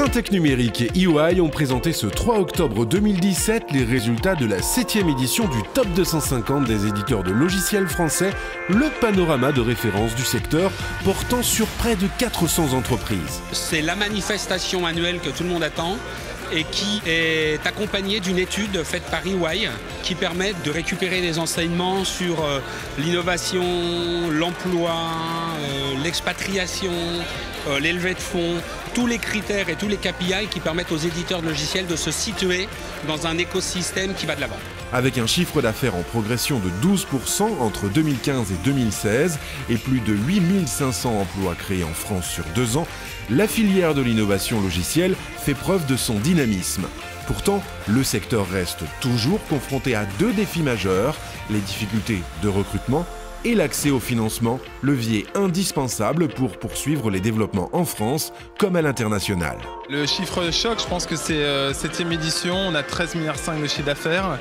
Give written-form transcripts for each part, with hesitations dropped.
Syntec Numérique et EY ont présenté ce 3 octobre 2017 les résultats de la 7e édition du Top 250 des éditeurs de logiciels français, le panorama de référence du secteur portant sur près de 400 entreprises. C'est la manifestation annuelle que tout le monde attend et qui est accompagnée d'une étude faite par EY qui permet de récupérer des enseignements sur l'innovation, l'emploi, l'expatriation, l'élevée de fonds, tous les critères et tous les KPI qui permettent aux éditeurs de logiciels de se situer dans un écosystème qui va de l'avant. Avec un chiffre d'affaires en progression de 12% entre 2015 et 2016 et plus de 8500 emplois créés en France sur 2 ans, la filière de l'innovation logicielle fait preuve de son dynamisme. Pourtant, le secteur reste toujours confronté à 2 défis majeurs, les difficultés de recrutement et l'accès au financement, levier indispensable pour poursuivre les développements en France comme à l'international. Le chiffre choc, je pense que c'est 7e édition, on a 13,5 milliards de chiffre d'affaires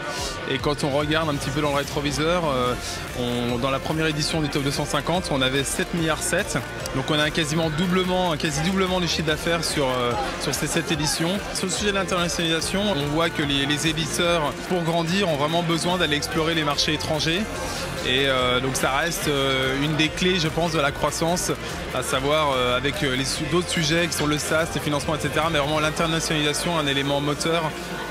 et quand on regarde un petit peu dans le rétroviseur, dans la première édition du Top 250, on avait 7,7 milliards. Donc on a un quasi doublement du chiffre d'affaires sur ces 7 éditions. Sur le sujet de l'internationalisation, on voit que les éditeurs, pour grandir, ont vraiment besoin d'aller explorer les marchés étrangers. Et donc ça reste une des clés, je pense, de la croissance, à savoir avec d'autres sujets qui sont le SaaS, les financements, etc. Mais vraiment l'internationalisation, un élément moteur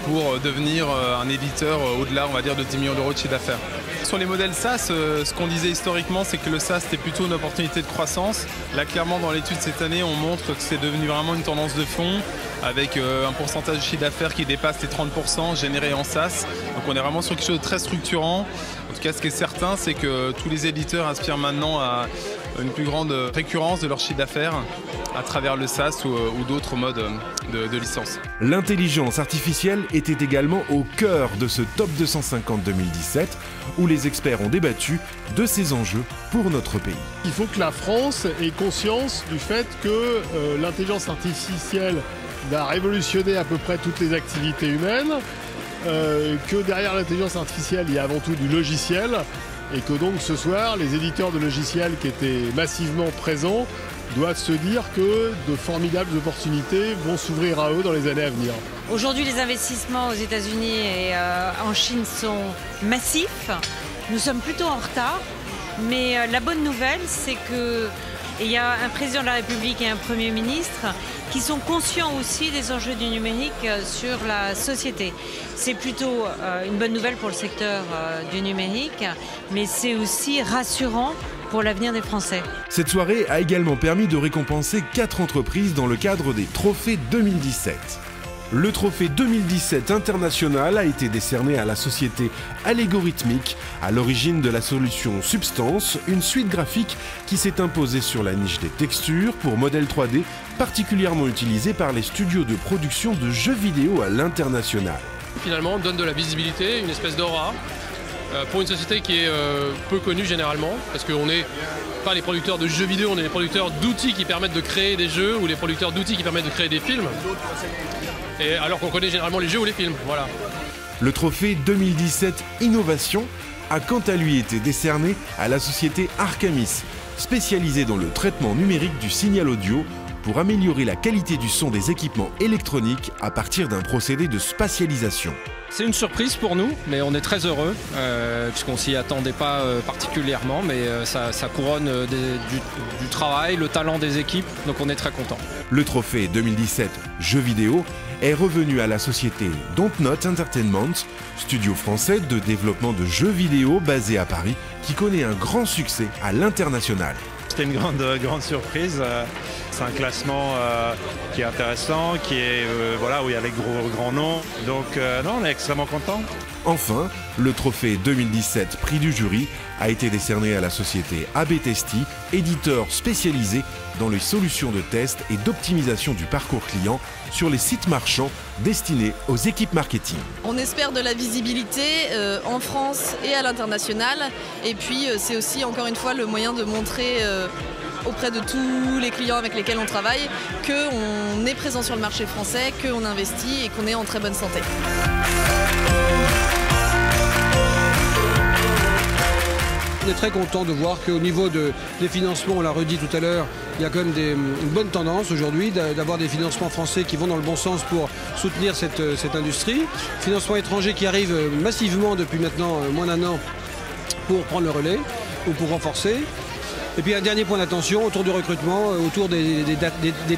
pour devenir un éditeur au-delà, on va dire, de 10 millions d'euros de chiffre d'affaires. Sur les modèles SaaS, ce qu'on disait historiquement, c'est que le SaaS était plutôt une opportunité de croissance. Là, clairement, dans l'étude cette année, on montre que c'est devenu vraiment une tendance de fond, avec un pourcentage de chiffre d'affaires qui dépasse les 30% générés en SaaS. Donc on est vraiment sur quelque chose de très structurant. En tout cas, ce qui est certain, c'est que tous les éditeurs aspirent maintenant à une plus grande récurrence de leur chiffre d'affaires à travers le SaaS ou d'autres modes de licence. L'intelligence artificielle était également au cœur de ce Top 250 2017, où les experts ont débattu de ces enjeux pour notre pays. Il faut que la France ait conscience du fait que l'intelligence artificielle va révolutionner à peu près toutes les activités humaines, que derrière l'intelligence artificielle, il y a avant tout du logiciel, et que donc ce soir, les éditeurs de logiciels qui étaient massivement présents doivent se dire que de formidables opportunités vont s'ouvrir à eux dans les années à venir. Aujourd'hui, les investissements aux États-Unis et en Chine sont massifs. Nous sommes plutôt en retard, mais la bonne nouvelle, c'est que il y a un président de la République et un Premier ministre qui sont conscients aussi des enjeux du numérique sur la société. C'est plutôt une bonne nouvelle pour le secteur du numérique, mais c'est aussi rassurant pour l'avenir des Français. Cette soirée a également permis de récompenser 4 entreprises dans le cadre des Trophées 2017. Le trophée 2017 international a été décerné à la société Allégorithmique, à l'origine de la solution Substance, une suite graphique qui s'est imposée sur la niche des textures pour modèles 3D, particulièrement utilisés par les studios de production de jeux vidéo à l'international. Finalement, on donne de la visibilité, une espèce d'aura, pour une société qui est peu connue généralement, parce qu'on n'est pas les producteurs de jeux vidéo, on est les producteurs d'outils qui permettent de créer des jeux ou les producteurs d'outils qui permettent de créer des films. Et alors qu'on connaît généralement les jeux ou les films, voilà. Le trophée 2017 Innovation a quant à lui été décerné à la société Arcamis, spécialisée dans le traitement numérique du signal audio pour améliorer la qualité du son des équipements électroniques à partir d'un procédé de spatialisation. C'est une surprise pour nous, mais on est très heureux, puisqu'on s'y attendait pas particulièrement, mais ça couronne du travail, le talent des équipes, donc on est très contents. Le trophée 2017 Jeux vidéo est revenu à la société Dontnod Entertainment, studio français de développement de jeux vidéo basé à Paris, qui connaît un grand succès à l'international. C'était une grande surprise. C'est un classement qui est intéressant, qui est voilà, où il y a les grands noms. Donc non, on est extrêmement contents. Enfin, le trophée 2017 Prix du jury a été décerné à la société AB Testy, éditeur spécialisé dans les solutions de test et d'optimisation du parcours client sur les sites marchands destinés aux équipes marketing. On espère de la visibilité en France et à l'international. Et puis c'est aussi encore une fois le moyen de montrer auprès de tous les clients avec lesquels on travaille qu'on est présent sur le marché français, qu'on investit et qu'on est en très bonne santé. On est très content de voir qu'au niveau des financements, on l'a redit tout à l'heure, il y a quand même une bonne tendance aujourd'hui d'avoir des financements français qui vont dans le bon sens pour soutenir cette industrie. Financements étrangers qui arrivent massivement depuis maintenant moins d'un an pour prendre le relais ou pour renforcer. Et puis un dernier point d'attention autour du recrutement, autour des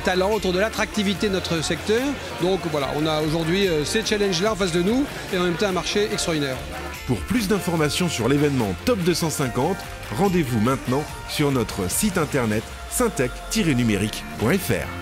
talents, autour de l'attractivité de notre secteur. Donc voilà, on a aujourd'hui ces challenges-là en face de nous et en même temps un marché extraordinaire. Pour plus d'informations sur l'événement Top 250, rendez-vous maintenant sur notre site internet syntec-numérique.fr.